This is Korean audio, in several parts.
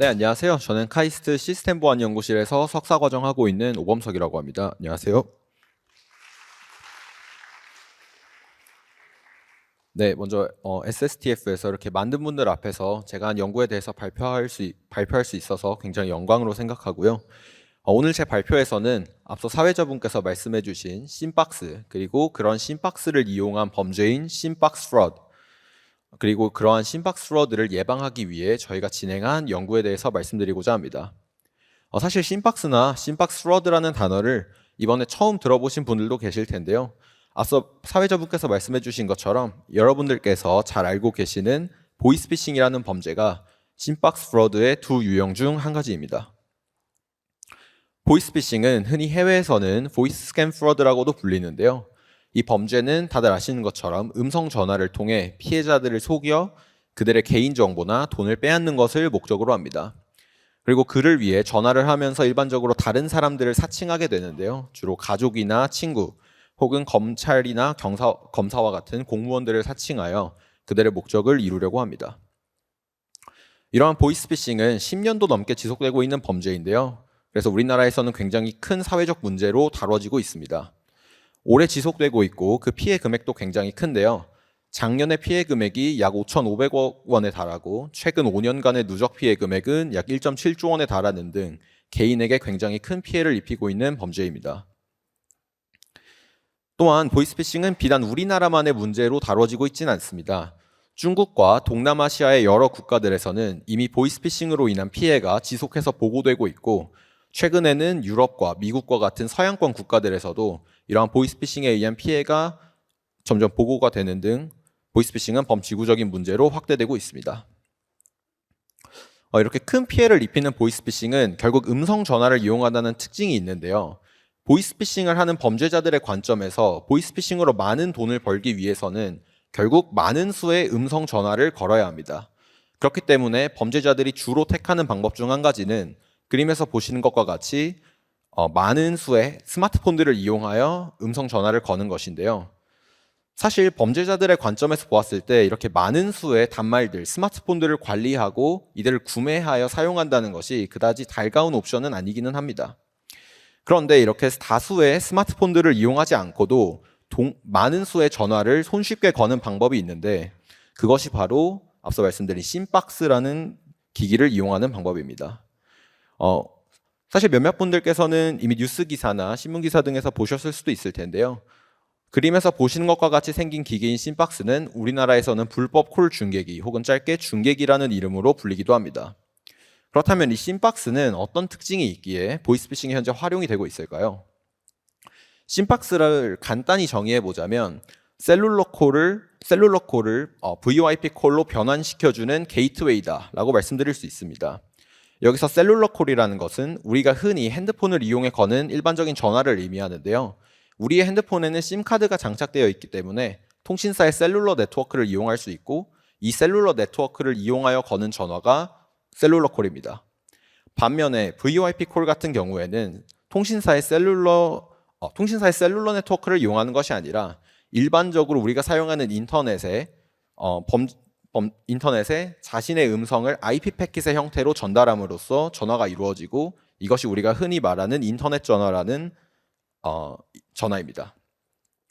네, 안녕하세요. 저는 카이스트 시스템 보안 연구실에서 석사 과정하고 있는 오범석이라고 합니다. 안녕하세요. 네, 먼저 SSTF에서 이렇게 만든 분들 앞에서 제가 한 연구에 대해서 발표할 수 있어서 굉장히 영광으로 생각하고요. 오늘 제 발표에서는 앞서 사회자분께서 말씀해 주신 심박스, 그리고 그런 심박스를 이용한 범죄인 심박스 프로드, 그리고 그러한 심박스 프로드를 예방하기 위해 저희가 진행한 연구에 대해서 말씀드리고자 합니다. 사실 심박스나 심박스 프로드라는 단어를 이번에 처음 들어보신 분들도 계실 텐데요. 앞서 사회자분께서 말씀해 주신 것처럼 여러분들께서 잘 알고 계시는 보이스피싱이라는 범죄가 심박스 프로드의 두 유형 중 한 가지입니다. 보이스피싱은 흔히 해외에서는 보이스 스캠 프로드라고도 불리는데요. 이 범죄는 다들 아시는 것처럼 음성 전화를 통해 피해자들을 속여 그들의 개인정보나 돈을 빼앗는 것을 목적으로 합니다. 그리고 그를 위해 전화를 하면서 일반적으로 다른 사람들을 사칭하게 되는데요. 주로 가족이나 친구 혹은 검찰이나 검사와 같은 공무원들을 사칭하여 그들의 목적을 이루려고 합니다. 이러한 보이스피싱은 10년도 넘게 지속되고 있는 범죄인데요. 그래서 우리나라에서는 굉장히 큰 사회적 문제로 다뤄지고 있습니다. 오래 지속되고 있고 그 피해 금액도 굉장히 큰데요. 작년의 피해 금액이 약 5,500억 원에 달하고 최근 5년간의 누적 피해 금액은 약 1.7조 원에 달하는 등 개인에게 굉장히 큰 피해를 입히고 있는 범죄입니다. 또한 보이스피싱은 비단 우리나라만의 문제로 다뤄지고 있지는 않습니다. 중국과 동남아시아의 여러 국가들에서는 이미 보이스피싱으로 인한 피해가 지속해서 보고되고 있고 최근에는 유럽과 미국과 같은 서양권 국가들에서도 이러한 보이스피싱에 의한 피해가 점점 보고가 되는 등 보이스피싱은 범지구적인 문제로 확대되고 있습니다. 이렇게 큰 피해를 입히는 보이스피싱은 결국 음성 전화를 이용한다는 특징이 있는데요. 보이스피싱을 하는 범죄자들의 관점에서 보이스피싱으로 많은 돈을 벌기 위해서는 결국 많은 수의 음성 전화를 걸어야 합니다. 그렇기 때문에 범죄자들이 주로 택하는 방법 중 한 가지는 그림에서 보시는 것과 같이 많은 수의 스마트폰들을 이용하여 음성 전화를 거는 것인데요. 사실 범죄자들의 관점에서 보았을 때 이렇게 많은 수의 단말들, 스마트폰들을 관리하고 이들을 구매하여 사용한다는 것이 그다지 달가운 옵션은 아니기는 합니다. 그런데 이렇게 다수의 스마트폰들을 이용하지 않고도 많은 수의 전화를 손쉽게 거는 방법이 있는데 그것이 바로 앞서 말씀드린 심박스라는 기기를 이용하는 방법입니다. 사실 몇몇 분들께서는 이미 뉴스 기사나 신문 기사 등에서 보셨을 수도 있을 텐데요. 그림에서 보시는 것과 같이 생긴 기계인 심박스는 우리나라에서는 불법 콜 중계기 혹은 짧게 중계기라는 이름으로 불리기도 합니다. 그렇다면 이 심박스는 어떤 특징이 있기에 보이스피싱이 현재 활용이 되고 있을까요? 심박스를 간단히 정의해 보자면 셀룰러 콜을 VoIP 콜로 변환시켜주는 게이트웨이다라고 말씀드릴 수 있습니다. 여기서 셀룰러 콜이라는 것은 우리가 흔히 핸드폰을 이용해 거는 일반적인 전화를 의미하는데요. 우리의 핸드폰에는 심카드가 장착되어 있기 때문에 통신사의 셀룰러 네트워크를 이용할 수 있고 이 셀룰러 네트워크를 이용하여 거는 전화가 셀룰러 콜입니다. 반면에 VoIP 콜 같은 경우에는 통신사의 셀룰러 네트워크를 이용하는 것이 아니라 일반적으로 우리가 사용하는 인터넷에 자신의 음성을 IP 패킷의 형태로 전달함으로써 전화가 이루어지고 이것이 우리가 흔히 말하는 인터넷 전화라는 전화입니다.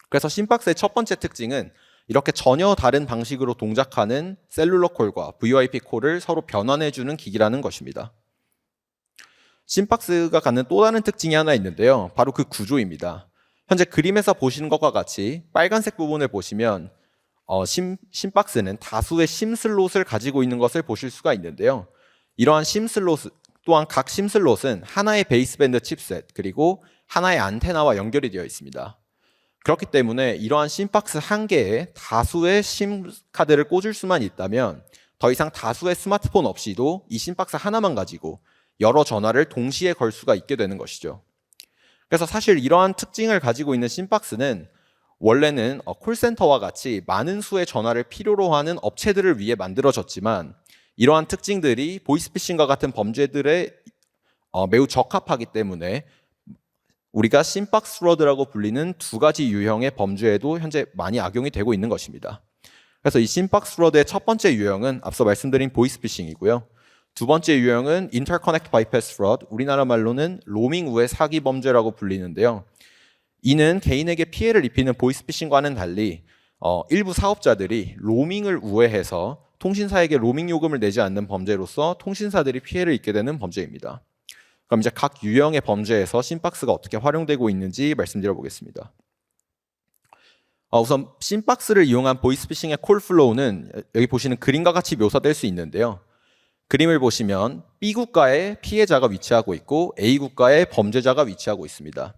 그래서 심박스의 첫 번째 특징은 이렇게 전혀 다른 방식으로 동작하는 셀룰러 콜과 VoIP 콜을 서로 변환해주는 기기라는 것입니다. 심박스가 갖는 또 다른 특징이 하나 있는데요. 바로 그 구조입니다. 현재 그림에서 보시는 것과 같이 빨간색 부분을 보시면 심박스는 다수의 심슬롯을 가지고 있는 것을 보실 수가 있는데요. 이러한 심슬롯 또한 각 심슬롯은 하나의 베이스밴드 칩셋 그리고 하나의 안테나와 연결이 되어 있습니다. 그렇기 때문에 이러한 심박스 한 개에 다수의 심카드를 꽂을 수만 있다면 더 이상 다수의 스마트폰 없이도 이 심박스 하나만 가지고 여러 전화를 동시에 걸 수가 있게 되는 것이죠. 그래서 사실 이러한 특징을 가지고 있는 심박스는 원래는 콜센터와 같이 많은 수의 전화를 필요로 하는 업체들을 위해 만들어졌지만 이러한 특징들이 보이스피싱과 같은 범죄들에 매우 적합하기 때문에 우리가 심박스 프로드라고 불리는 두 가지 유형의 범죄에도 현재 많이 악용이 되고 있는 것입니다. 그래서 이 심박스 프로드의 첫 번째 유형은 앞서 말씀드린 보이스피싱이고요. 두 번째 유형은 Interconnect Bypass Fraud, 우리나라 말로는 로밍 우회 사기 범죄라고 불리는데요. 이는 개인에게 피해를 입히는 보이스피싱과는 달리 일부 사업자들이 로밍을 우회해서 통신사에게 로밍 요금을 내지 않는 범죄로서 통신사들이 피해를 입게 되는 범죄입니다. 그럼 이제 각 유형의 범죄에서 심박스가 어떻게 활용되고 있는지 말씀드려 보겠습니다. 우선 심박스를 이용한 보이스피싱의 콜 플로우는 여기 보시는 그림과 같이 묘사될 수 있는데요. 그림을 보시면 B 국가에 피해자가 위치하고 있고 A 국가에 범죄자가 위치하고 있습니다.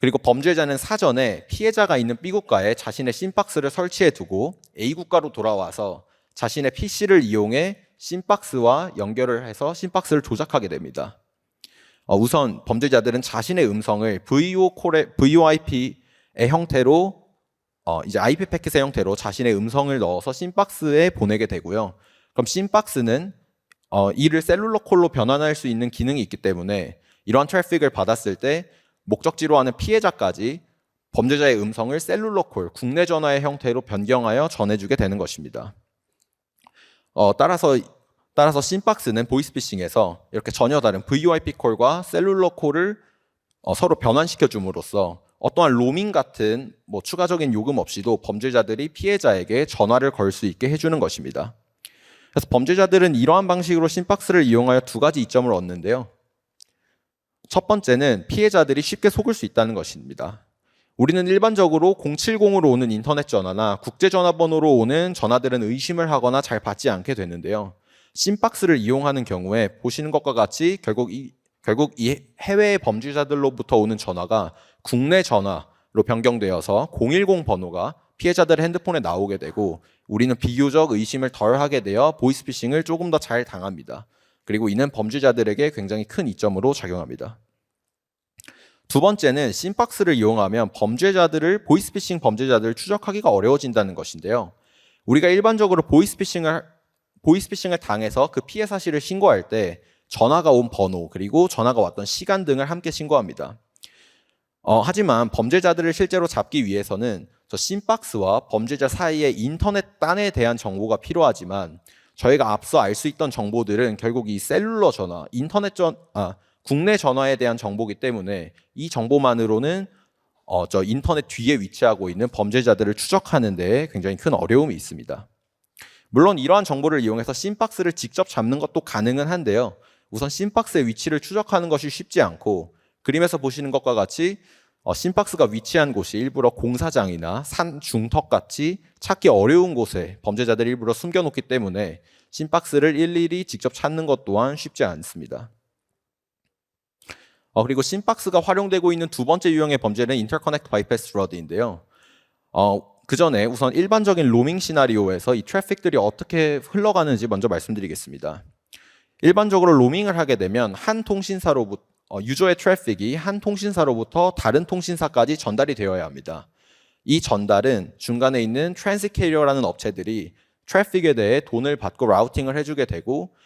그리고 범죄자는 사전에 피해자가 있는 B 국가에 자신의 심박스를 설치해 두고 A 국가로 돌아와서 자신의 PC를 이용해 심박스와 연결을 해서 심박스를 조작하게 됩니다. 우선 범죄자들은 자신의 음성을 VoIP의 형태로 이제 IP 패킷의 형태로 자신의 음성을 넣어서 심박스에 보내게 되고요. 그럼 심박스는 이를 셀룰러 콜로 변환할 수 있는 기능이 있기 때문에 이러한 트래픽을 받았을 때 목적지로 하는 피해자까지 범죄자의 음성을 셀룰러 콜, 국내 전화의 형태로 변경하여 전해주게 되는 것입니다. 따라서 심박스는 보이스피싱에서 이렇게 전혀 다른 VoIP 콜과 셀룰러 콜을 서로 변환시켜 줌으로써 어떠한 로밍 같은 추가적인 요금 없이도 범죄자들이 피해자에게 전화를 걸 수 있게 해주는 것입니다. 그래서 범죄자들은 이러한 방식으로 심박스를 이용하여 두 가지 이점을 얻는데요. 첫 번째는 피해자들이 쉽게 속을 수 있다는 것입니다. 우리는 일반적으로 070으로 오는 인터넷 전화나 국제전화번호로 오는 전화들은 의심을 하거나 잘 받지 않게 되는데요. 심박스를 이용하는 경우에 보시는 것과 같이 결국 이 해외의 범죄자들로부터 오는 전화가 국내 전화로 변경되어서 010 번호가 피해자들의 핸드폰에 나오게 되고 우리는 비교적 의심을 덜 하게 되어 보이스피싱을 조금 더 잘 당합니다. 그리고 이는 범죄자들에게 굉장히 큰 이점으로 작용합니다. 두 번째는 심박스를 이용하면 보이스피싱 범죄자들을 추적하기가 어려워진다는 것인데요. 우리가 일반적으로 보이스피싱을 당해서 그 피해 사실을 신고할 때 전화가 온 번호 그리고 전화가 왔던 시간 등을 함께 신고합니다. 하지만 범죄자들을 실제로 잡기 위해서는 저 심박스와 범죄자 사이의 인터넷 단에 대한 정보가 필요하지만 저희가 앞서 알 수 있던 정보들은 결국 이 셀룰러 전화, 국내 전화에 대한 정보이기 때문에 이 정보만으로는 저 인터넷 뒤에 위치하고 있는 범죄자들을 추적하는 데 굉장히 큰 어려움이 있습니다. 물론 이러한 정보를 이용해서 심박스를 직접 잡는 것도 가능은 한데요. 우선 심박스의 위치를 추적하는 것이 쉽지 않고 그림에서 보시는 것과 같이 심박스가 위치한 곳이 일부러 공사장이나 산 중턱 같이 찾기 어려운 곳에 범죄자들이 일부러 숨겨놓기 때문에 심박스를 일일이 직접 찾는 것 또한 쉽지 않습니다. 그리고 심박스가 활용되고 있는 두 번째 유형의 범죄는 Interconnect Bypass Fraud인데요. 그 전에 우선 일반적인 로밍 시나리오에서 이 트래픽들이 어떻게 흘러가는지 먼저 말씀드리겠습니다. 일반적으로 로밍을 하게 되면 유저의 트래픽이 한 통신사로부터 다른 통신사까지 전달이 되어야 합니다. 이 전달은 중간에 있는 트랜sit 캐리어라는 업체들이 트래픽에 대해 돈을 받고 라우팅을 해주게 되고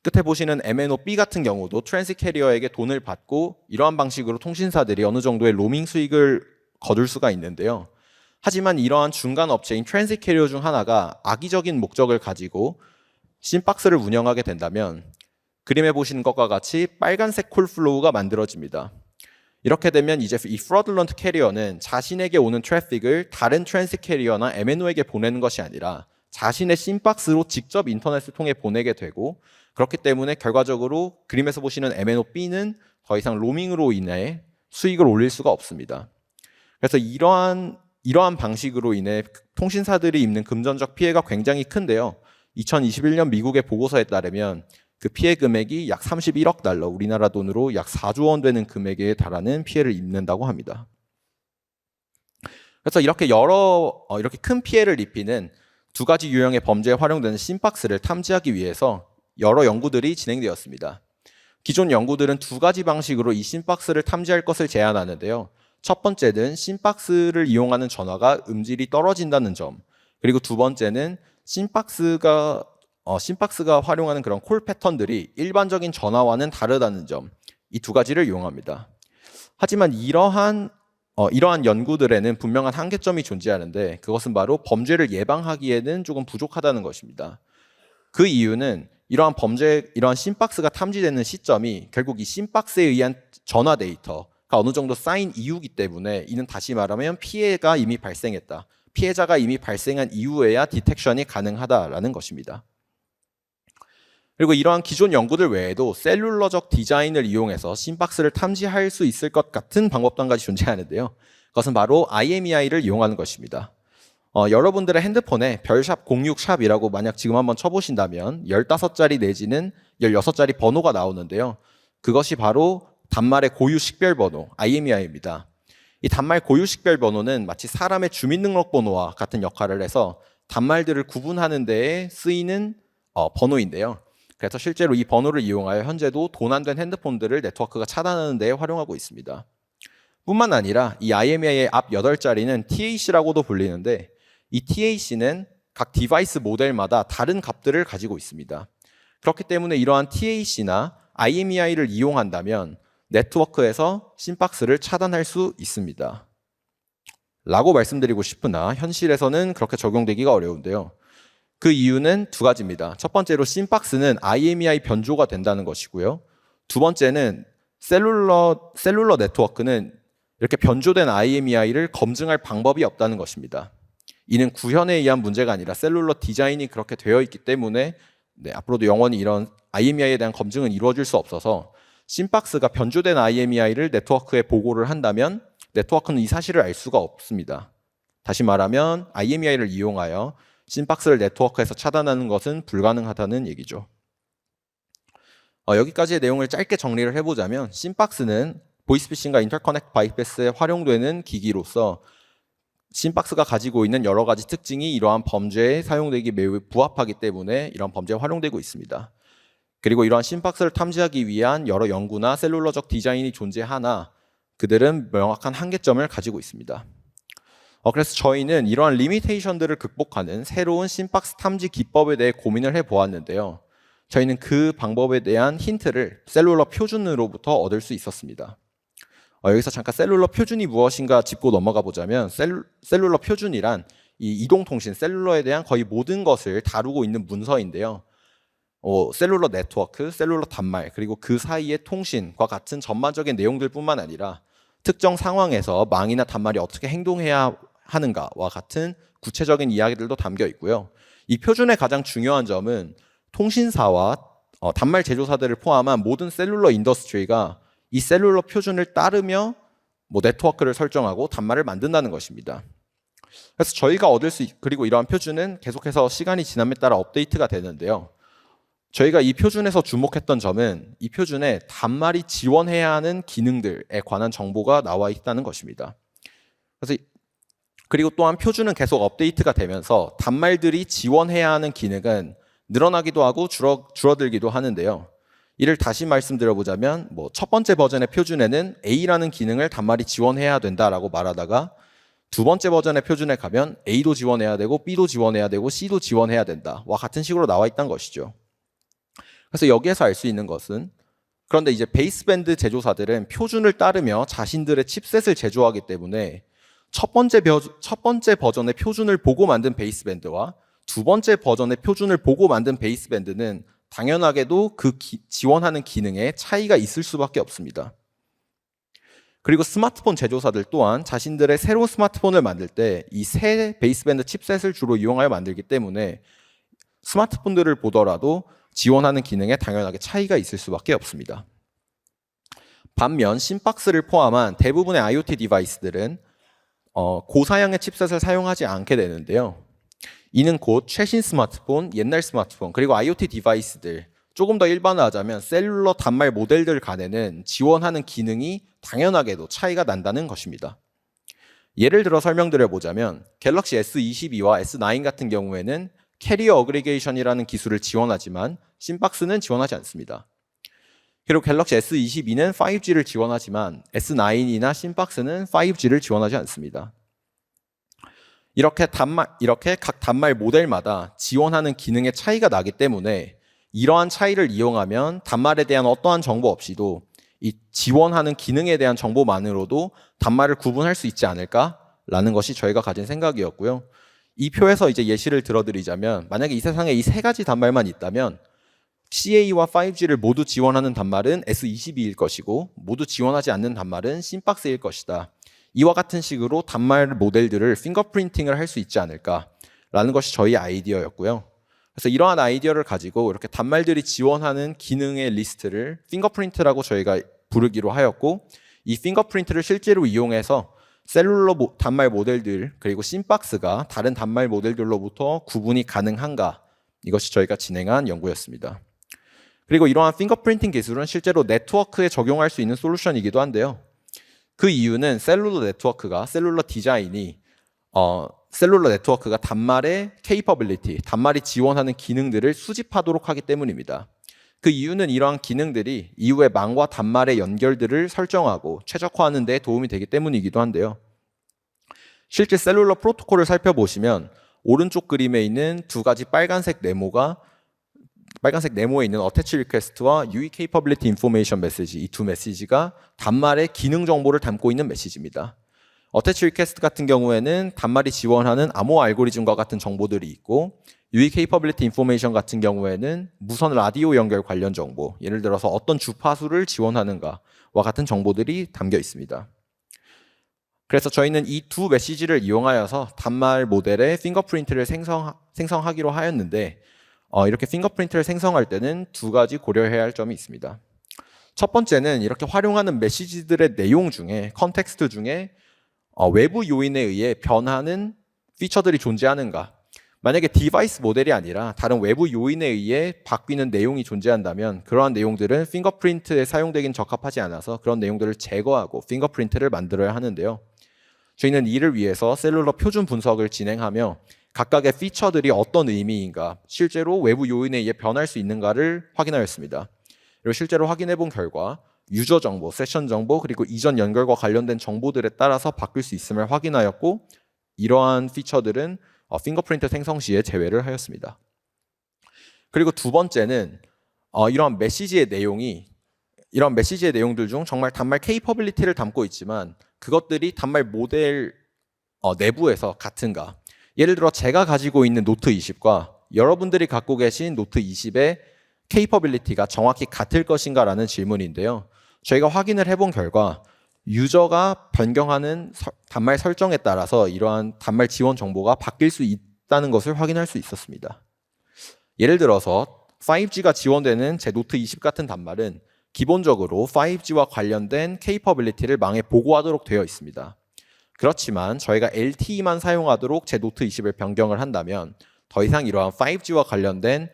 끝에 보시는 MNO-B 같은 경우도 트랜sit 캐리어에게 돈을 받고 이러한 방식으로 통신사들이 어느 정도의 로밍 수익을 거둘 수가 있는데요. 하지만 이러한 중간 업체인 트랜sit 캐리어 중 하나가 악의적인 목적을 가지고 심박스를 운영하게 된다면 그림에 보시는 것과 같이 빨간색 콜 플로우가 만들어집니다. 이렇게 되면 이제 이 fraudulent 캐리어는 자신에게 오는 트래픽을 다른 트랜sit 캐리어나 MNO에게 보내는 것이 아니라 자신의 심박스로 직접 인터넷을 통해 보내게 되고 그렇기 때문에 결과적으로 그림에서 보시는 MNO-B는 더 이상 로밍으로 인해 수익을 올릴 수가 없습니다. 그래서 이러한 방식으로 인해 통신사들이 입는 금전적 피해가 굉장히 큰데요. 2021년 미국의 보고서에 따르면 그 피해 금액이 약 31억 달러, 우리나라 돈으로 약 4조 원 되는 금액에 달하는 피해를 입는다고 합니다. 그래서 이렇게 큰 피해를 입히는 두 가지 유형의 범죄에 활용되는 심박스를 탐지하기 위해서 여러 연구들이 진행되었습니다. 기존 연구들은 두 가지 방식으로 이 심박스를 탐지할 것을 제안하는데요. 첫 번째는 심박스를 이용하는 전화가 음질이 떨어진다는 점, 그리고 두 번째는 심박스가 활용하는 그런 콜 패턴들이 일반적인 전화와는 다르다는 점, 이 두 가지를 이용합니다. 하지만 이러한 연구들에는 분명한 한계점이 존재하는데 그것은 바로 범죄를 예방하기에는 조금 부족하다는 것입니다. 그 이유는 이러한 심박스가 탐지되는 시점이 결국 이 심박스에 의한 전화 데이터가 어느 정도 쌓인 이유이기 때문에 이는 다시 말하면 피해가 이미 발생했다. 피해자가 이미 발생한 이후에야 디텍션이 가능하다라는 것입니다. 그리고 이러한 기존 연구들 외에도 셀룰러적 디자인을 이용해서 심박스를 탐지할 수 있을 것 같은 방법도 한 가지 존재하는데요. 그것은 바로 IMEI를 이용하는 것입니다. 여러분들의 핸드폰에 별샵 06샵이라고 만약 지금 한번 쳐보신다면 15자리 내지는 16자리 번호가 나오는데요. 그것이 바로 단말의 고유 식별 번호, IMEI입니다. 이 단말 고유 식별 번호는 마치 사람의 주민등록번호와 같은 역할을 해서 단말들을 구분하는 데에 쓰이는 번호인데요. 그래서 실제로 이 번호를 이용하여 현재도 도난된 핸드폰들을 네트워크가 차단하는 데 활용하고 있습니다. 뿐만 아니라 이 IMEI의 앞 8자리는 TAC라고도 불리는데 이 TAC는 각 디바이스 모델마다 다른 값들을 가지고 있습니다. 그렇기 때문에 이러한 TAC나 IMEI를 이용한다면 네트워크에서 심박스를 차단할 수 있습니다. 라고 말씀드리고 싶으나 현실에서는 그렇게 적용되기가 어려운데요. 그 이유는 두 가지입니다. 첫 번째로 심박스는 IMEI 변조가 된다는 것이고요. 두 번째는 셀룰러 네트워크는 이렇게 변조된 IMEI를 검증할 방법이 없다는 것입니다. 이는 구현에 의한 문제가 아니라 셀룰러 디자인이 그렇게 되어 있기 때문에 앞으로도 영원히 이런 IMEI에 대한 검증은 이루어질 수 없어서 심박스가 변조된 IMEI를 네트워크에 보고를 한다면 네트워크는 이 사실을 알 수가 없습니다. 다시 말하면 IMEI를 이용하여 심박스를 네트워크에서 차단하는 것은 불가능하다는 얘기죠. 여기까지의 내용을 짧게 정리를 해보자면 심박스는 보이스피싱과 인터커넥트 바이패스에 활용되는 기기로서 심박스가 가지고 있는 여러 가지 특징이 이러한 범죄에 사용되기 매우 부합하기 때문에 이러한 범죄에 활용되고 있습니다. 그리고 이러한 심박스를 탐지하기 위한 여러 연구나 셀룰러적 디자인이 존재하나 그들은 명확한 한계점을 가지고 있습니다. 그래서 저희는 이러한 리미테이션들을 극복하는 새로운 심박스 탐지 기법에 대해 고민을 해보았는데요. 저희는 그 방법에 대한 힌트를 셀룰러 표준으로부터 얻을 수 있었습니다. 여기서 잠깐 셀룰러 표준이 무엇인가 짚고 넘어가 보자면 셀룰러 표준이란 이 이동통신, 셀룰러에 대한 거의 모든 것을 다루고 있는 문서인데요. 셀룰러 네트워크, 셀룰러 단말, 그리고 그 사이의 통신과 같은 전반적인 내용들뿐만 아니라 특정 상황에서 망이나 단말이 어떻게 행동해야 하는가와 같은 구체적인 이야기들도 담겨 있고요. 이 표준의 가장 중요한 점은 통신사와 단말 제조사들을 포함한 모든 셀룰러 인더스트리가 이 셀룰러 표준을 따르며 네트워크를 설정하고 단말을 만든다는 것입니다. 그래서 저희가 그리고 이러한 표준은 계속해서 시간이 지남에 따라 업데이트가 되는데요. 저희가 이 표준에서 주목했던 점은 이 표준에 단말이 지원해야 하는 기능들에 관한 정보가 나와 있다는 것입니다. 그리고 또한 표준은 계속 업데이트가 되면서 단말들이 지원해야 하는 기능은 늘어나기도 하고 줄어들기도 하는데요. 이를 다시 말씀드려보자면 첫 번째 버전의 표준에는 A라는 기능을 단말이 지원해야 된다라고 말하다가 두 번째 버전의 표준에 가면 A도 지원해야 되고 B도 지원해야 되고 C도 지원해야 된다와 같은 식으로 나와 있다는 것이죠. 그래서 여기에서 알 수 있는 것은 그런데 이제 베이스밴드 제조사들은 표준을 따르며 자신들의 칩셋을 제조하기 때문에 첫 번째 버전의 표준을 보고 만든 베이스밴드와 두 번째 버전의 표준을 보고 만든 베이스밴드는 당연하게도 지원하는 기능에 차이가 있을 수밖에 없습니다. 그리고 스마트폰 제조사들 또한 자신들의 새로운 스마트폰을 만들 때 이 새 베이스밴드 칩셋을 주로 이용하여 만들기 때문에 스마트폰들을 보더라도 지원하는 기능에 당연하게 차이가 있을 수밖에 없습니다. 반면 심박스를 포함한 대부분의 IoT 디바이스들은 고사양의 칩셋을 사용하지 않게 되는데요. 이는 곧 최신 스마트폰, 옛날 스마트폰, 그리고 IoT 디바이스들, 조금 더 일반화하자면 셀룰러 단말 모델들 간에는 지원하는 기능이 당연하게도 차이가 난다는 것입니다. 예를 들어 설명드려보자면 갤럭시 S22와 S9 같은 경우에는 캐리어 어그리게이션이라는 기술을 지원하지만 심박스는 지원하지 않습니다. 그리고 갤럭시 S22는 5G를 지원하지만 S9이나 심박스는 5G를 지원하지 않습니다. 이렇게 각 단말 모델마다 지원하는 기능의 차이가 나기 때문에 이러한 차이를 이용하면 단말에 대한 어떠한 정보 없이도 이 지원하는 기능에 대한 정보만으로도 단말을 구분할 수 있지 않을까라는 것이 저희가 가진 생각이었고요. 이 표에서 이제 예시를 들어드리자면 만약에 이 세상에 이 세 가지 단말만 있다면 CA와 5G를 모두 지원하는 단말은 S22일 것이고 모두 지원하지 않는 단말은 심박스일 것이다. 이와 같은 식으로 단말 모델들을 핑거프린팅을 할 수 있지 않을까라는 것이 저희 아이디어였고요. 그래서 이러한 아이디어를 가지고 이렇게 단말들이 지원하는 기능의 리스트를 핑거프린트라고 저희가 부르기로 하였고, 이 핑거프린트를 실제로 이용해서 셀룰러 단말 모델들 그리고 심박스가 다른 단말 모델들로부터 구분이 가능한가, 이것이 저희가 진행한 연구였습니다. 그리고 이러한 핑거프린팅 기술은 실제로 네트워크에 적용할 수 있는 솔루션이기도 한데요. 그 이유는 셀룰러 네트워크가 단말의 capability, 단말이 지원하는 기능들을 수집하도록 하기 때문입니다. 그 이유는 이러한 기능들이 이후에 망과 단말의 연결들을 설정하고 최적화하는 데 도움이 되기 때문이기도 한데요. 실제 셀룰러 프로토콜을 살펴보시면 오른쪽 그림에 있는 두 가지 빨간색 네모에 있는 attach request와 UE capability information 메시지, 이 두 메시지가 단말의 기능 정보를 담고 있는 메시지입니다. attach request 같은 경우에는 단말이 지원하는 암호 알고리즘과 같은 정보들이 있고, UE capability information 같은 경우에는 무선 라디오 연결 관련 정보, 예를 들어서 어떤 주파수를 지원하는가와 같은 정보들이 담겨 있습니다. 그래서 저희는 이 두 메시지를 이용하여서 단말 모델의 핑거프린트를 생성하기로 하였는데, 이렇게 핑거프린트를 생성할 때는 두 가지 고려해야 할 점이 있습니다. 첫 번째는 이렇게 활용하는 메시지들의 내용 중에, 컨텍스트 중에 외부 요인에 의해 변하는 피처들이 존재하는가. 만약에 디바이스 모델이 아니라 다른 외부 요인에 의해 바뀌는 내용이 존재한다면 그러한 내용들은 핑거프린트에 사용되긴 적합하지 않아서 그런 내용들을 제거하고 핑거프린트를 만들어야 하는데요. 저희는 이를 위해서 셀룰러 표준 분석을 진행하며 각각의 피처들이 어떤 의미인가, 실제로 외부 요인에 의해 변할 수 있는가를 확인하였습니다. 그리고 실제로 확인해 본 결과 유저 정보, 세션 정보, 그리고 이전 연결과 관련된 정보들에 따라서 바뀔 수 있음을 확인하였고, 이러한 피처들은 핑거프린트 생성 시에 제외를 하였습니다. 그리고 두 번째는 이러한 메시지의 내용들 중 정말 단말 케이퍼빌리티를 담고 있지만 그것들이 단말 모델 내부에서 같은가. 예를 들어 제가 가지고 있는 노트 20과 여러분들이 갖고 계신 노트 20의 케이퍼빌리티가 정확히 같을 것인가라는 질문인데요. 저희가 확인을 해본 결과 유저가 변경하는 단말 설정에 따라서 이러한 단말 지원 정보가 바뀔 수 있다는 것을 확인할 수 있었습니다. 예를 들어서 5G가 지원되는 제 노트 20 같은 단말은 기본적으로 5G와 관련된 케이퍼빌리티를 망에 보고하도록 되어 있습니다. 그렇지만 저희가 LTE만 사용하도록 제 노트 20을 변경을 한다면 더 이상 이러한 5G와 관련된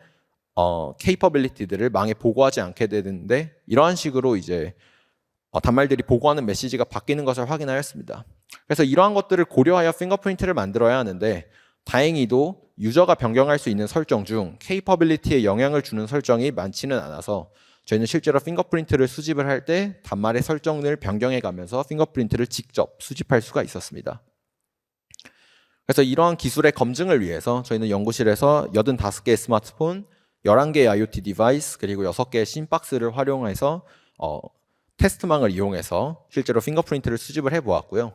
케이퍼빌리티들을 망에 보고하지 않게 되는데, 이러한 식으로 이제 단말들이 보고하는 메시지가 바뀌는 것을 확인하였습니다. 그래서 이러한 것들을 고려하여 핑거프린트를 만들어야 하는데, 다행히도 유저가 변경할 수 있는 설정 중 케이퍼빌리티에 영향을 주는 설정이 많지는 않아서 저희는 실제로 핑거프린트를 수집을 할 때 단말의 설정을 변경해 가면서 핑거프린트를 직접 수집할 수가 있었습니다. 그래서 이러한 기술의 검증을 위해서 저희는 연구실에서 85개의 스마트폰, 11개의 IoT 디바이스, 그리고 6개의 심박스를 활용해서 테스트망을 이용해서 실제로 핑거프린트를 수집을 해보았고요.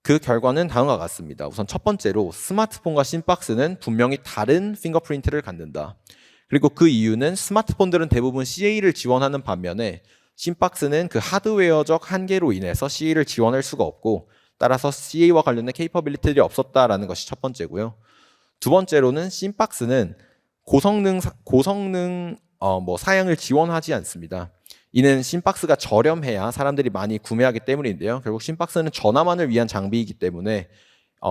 그 결과는 다음과 같습니다. 우선 첫 번째로 스마트폰과 심박스는 분명히 다른 핑거프린트를 갖는다. 그리고 그 이유는 스마트폰들은 대부분 CA를 지원하는 반면에 심박스는 그 하드웨어적 한계로 인해서 CA를 지원할 수가 없고, 따라서 CA와 관련된 케이퍼빌리티들이 없었다라는 것이 첫 번째고요. 두 번째로는 심박스는 고성능 사양을 지원하지 않습니다. 이는 심박스가 저렴해야 사람들이 많이 구매하기 때문인데요. 결국 심박스는 전화만을 위한 장비이기 때문에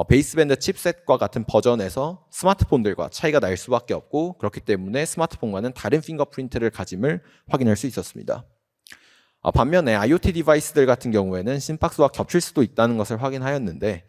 베이스밴드 칩셋과 같은 버전에서 스마트폰들과 차이가 날 수밖에 없고, 그렇기 때문에 스마트폰과는 다른 핑거프린트를 가짐을 확인할 수 있었습니다. 반면에 IoT 디바이스들 같은 경우에는 심박스와 겹칠 수도 있다는 것을 확인하였는데,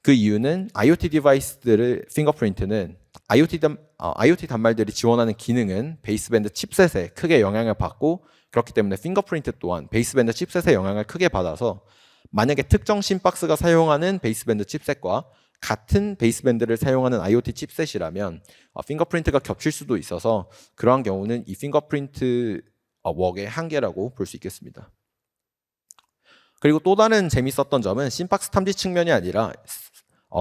그 이유는 IoT 디바이스들의 핑거프린트는 IoT 단말들이 지원하는 기능은 베이스밴드 칩셋에 크게 영향을 받고, 그렇기 때문에 핑거프린트 또한 베이스밴드 칩셋의 영향을 크게 받아서 만약에 특정 심박스가 사용하는 베이스밴드 칩셋과 같은 베이스밴드를 사용하는 IoT 칩셋이라면 핑거프린트가 겹칠 수도 있어서 그러한 경우는 이 핑거프린트 웍의 한계라고 볼 수 있겠습니다. 그리고 또 다른 재밌었던 점은 심박스 탐지 측면이 아니라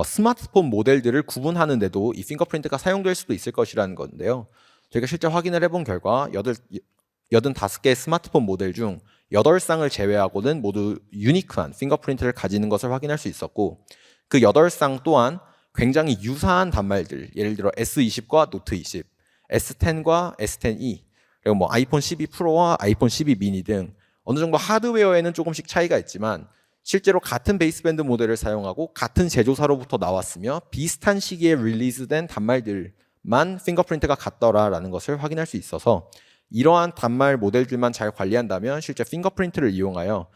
스마트폰 모델들을 구분하는 데도 이 핑거프린트가 사용될 수도 있을 것이라는 건데요. 저희가 실제 확인을 해본 결과 85개의 스마트폰 모델 중 8쌍을 제외하고는 모두 유니크한 핑거프린트를 가지는 것을 확인할 수 있었고, 그 8쌍 또한 굉장히 유사한 단말들, 예를 들어 S20과 노트 20, S10과 S10e, 그리고 뭐 아이폰 12 프로와 아이폰 12 미니 등 어느 정도 하드웨어에는 조금씩 차이가 있지만 실제로 같은 베이스밴드 모델을 사용하고 같은 제조사로부터 나왔으며 비슷한 시기에 릴리즈된 단말들만 핑거프린트가 같더라라는 것을 확인할 수 있어서, 이러한 단말 모델들만 잘 관리한다면 실제 핑거프린트를 이용하여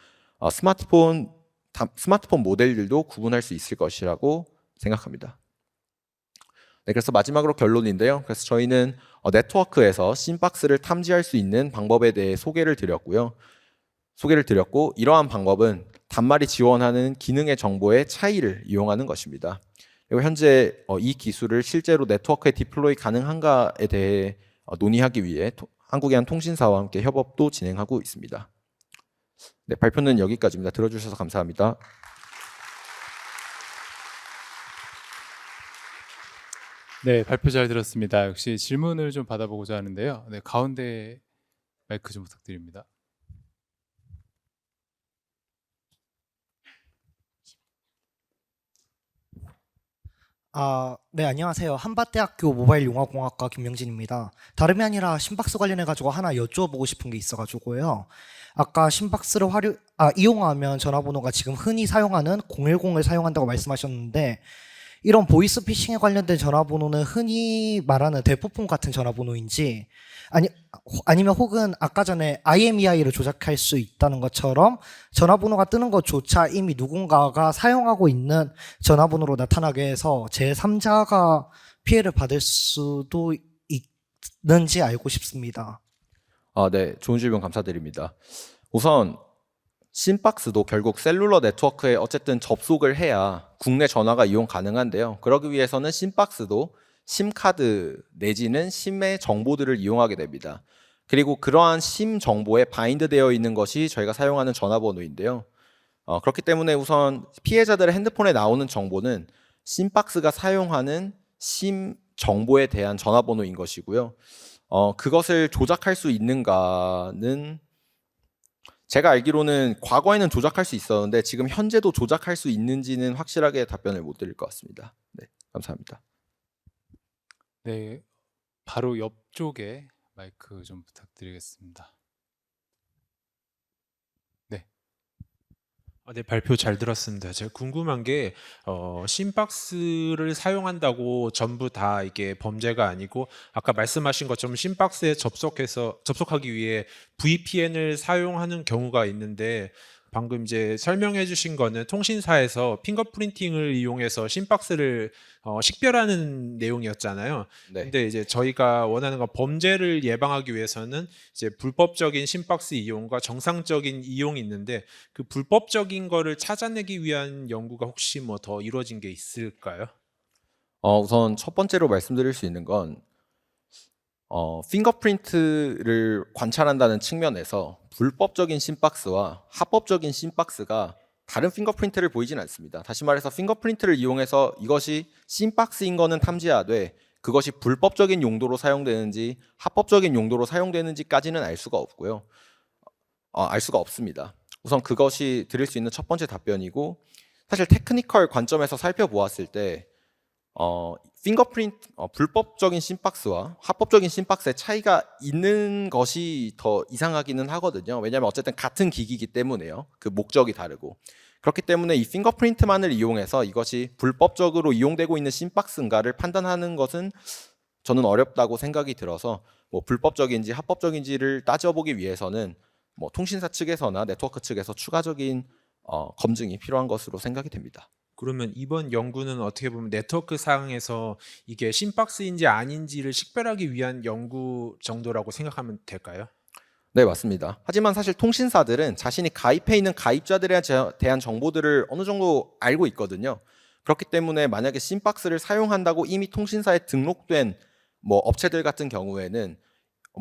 스마트폰 모델들도 구분할 수 있을 것이라고 생각합니다. 네, 그래서 마지막으로 결론인데요. 그래서 저희는 네트워크에서 심박스를 탐지할 수 있는 방법에 대해 소개를 드렸고, 이러한 방법은 단말이 지원하는 기능의 정보의 차이를 이용하는 것입니다. 그리고 현재 이 기술을 실제로 네트워크에 디플로이 가능한가에 대해 논의하기 위해 한국의 한 통신사와 함께 협업도 진행하고 있습니다. 네, 발표는 여기까지입니다. 들어주셔서 감사합니다. 네, 발표 잘 들었습니다. 역시 질문을 좀 받아보고자 하는데요. 네, 가운데 마이크 좀 부탁드립니다. 네, 안녕하세요. 한밭대학교 모바일용화공학과 김명진입니다. 다름이 아니라 심박스 관련해가지고 하나 여쭤보고 싶은 게 있어가지고요. 아까 심박스를 이용하면 전화번호가 지금 흔히 사용하는 010을 사용한다고 말씀하셨는데, 이런 보이스피싱에 관련된 전화번호는 흔히 말하는 대포폰 같은 전화번호인지, 아니면 혹은 아까 전에 IMEI를 조작할 수 있다는 것처럼 전화번호가 뜨는 것조차 이미 누군가가 사용하고 있는 전화번호로 나타나게 해서 제3자가 피해를 받을 수도 있는지 알고 싶습니다. 네, 좋은 질문 감사드립니다. 우선 심박스도 결국 셀룰러 네트워크에 어쨌든 접속을 해야 국내 전화가 이용 가능한데요. 그러기 위해서는 심박스도 심카드 내지는 심의 정보들을 이용하게 됩니다. 그리고 그러한 심 정보에 바인드되어 있는 것이 저희가 사용하는 전화번호인데요. 그렇기 때문에 우선 피해자들의 핸드폰에 나오는 정보는 심박스가 사용하는 심 정보에 대한 전화번호인 것이고요. 그것을 조작할 수 있는가는 제가 알기로는 과거에는 조작할 수 있었는데 지금 현재도 조작할 수 있는지는 확실하게 답변을 못 드릴 것 같습니다. 네, 감사합니다. 네, 바로 옆쪽에 마이크 좀 부탁드리겠습니다. 네. 네, 발표 잘 들었습니다. 제가 궁금한 게 심박스를 사용한다고 전부 다 이게 범죄가 아니고 아까 말씀하신 것처럼 심박스에 접속하기 위해 VPN을 사용하는 경우가 있는데 방금 이제 설명해 주신 거는 통신사에서 핑거프린팅을 이용해서 심박스를 식별하는 내용이었잖아요. 네. 근데 이제 저희가 원하는 건 범죄를 예방하기 위해서는 이제 불법적인 심박스 이용과 정상적인 이용이 있는데 그 불법적인 거를 찾아내기 위한 연구가 혹시 뭐 더 이루어진 게 있을까요? 우선 첫 번째로 말씀드릴 수 있는 건 핑거프린트를 관찰한다는 측면에서 불법적인 심박스와 합법적인 심박스가 다른 핑거프린트를 보이진 않습니다. 다시 말해서 핑거프린트를 이용해서 이것이 심박스인 거는 탐지하되 그것이 불법적인 용도로 사용되는지 합법적인 용도로 사용되는지까지는 알 수가 없고요. 알 수가 없습니다. 우선 그것이 드릴 수 있는 첫 번째 답변이고, 사실 테크니컬 관점에서 살펴보았을 때 불법적인 심박스와 합법적인 심박스의 차이가 있는 것이 더 이상하기는 하거든요. 왜냐하면 어쨌든 같은 기기이기 때문에요. 그 목적이 다르고. 그렇기 때문에 이 핑거프린트만을 이용해서 이것이 불법적으로 이용되고 있는 심박스인가를 판단하는 것은 저는 어렵다고 생각이 들어서 뭐 불법적인지 합법적인지를 따져보기 위해서는 뭐 통신사 측에서나 네트워크 측에서 추가적인 검증이 필요한 것으로 생각이 됩니다. 그러면 이번 연구는 어떻게 보면 네트워크 상에서 이게 심박스인지 아닌지를 식별하기 위한 연구 정도라고 생각하면 될까요? 네, 맞습니다. 하지만 사실 통신사들은 자신이 가입해 있는 가입자들에 대한 정보들을 어느 정도 알고 있거든요. 그렇기 때문에 만약에 심박스를 사용한다고 이미 통신사에 등록된 뭐 업체들 같은 경우에는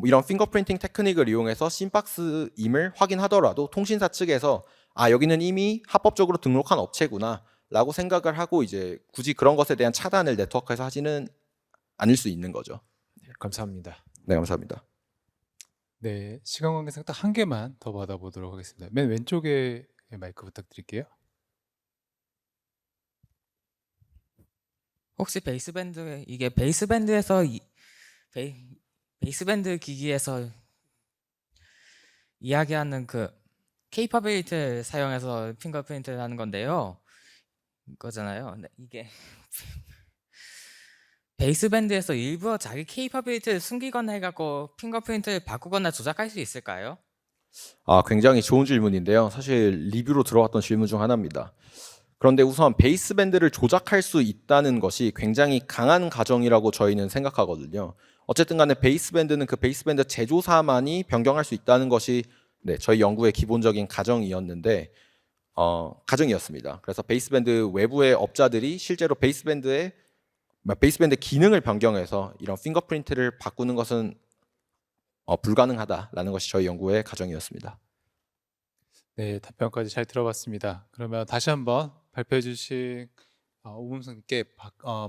이런 핑거프린팅 테크닉을 이용해서 심박스임을 확인하더라도 통신사 측에서 여기는 이미 합법적으로 등록한 업체구나 라고 생각을 하고 이제 굳이 그런 것에 대한 차단을 네트워크에서 하지는 않을 수 있는 거죠. 감사합니다. 네, 감사합니다. 네, 시간 관계상 딱 한 개만 더 받아보도록 하겠습니다. 맨 왼쪽에 마이크 부탁드릴게요. 혹시 베이스밴드 이게 베이스밴드에서 베이스밴드 기기에서 이야기하는 그 케이퍼빌리티를 사용해서 핑거프린트를 하는 건데요. 이거잖아요. 근데 이게 베이스밴드에서 일부러 자기 케이퍼빌리티를 숨기거나 해갖고 핑거프린트를 바꾸거나 조작할 수 있을까요? 굉장히 좋은 질문인데요. 사실 리뷰로 들어왔던 질문 중 하나입니다. 그런데 우선 베이스밴드를 조작할 수 있다는 것이 굉장히 강한 가정이라고 저희는 생각하거든요. 어쨌든 간에 베이스밴드는 그 베이스밴드 제조사만이 변경할 수 있다는 것이 저희 연구의 기본적인 가정이었는데 가정이었습니다. 그래서 베이스밴드 외부의 업자들이 실제로 베이스밴드 기능을 변경해서 이런 핑거프린트를 바꾸는 것은 불가능하다라는 것이 저희 연구의 가정이었습니다. 네, 답변까지 잘 들어봤습니다. 그러면 다시 한번 발표해 주신 오범석님께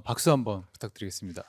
박수 한번 부탁드리겠습니다.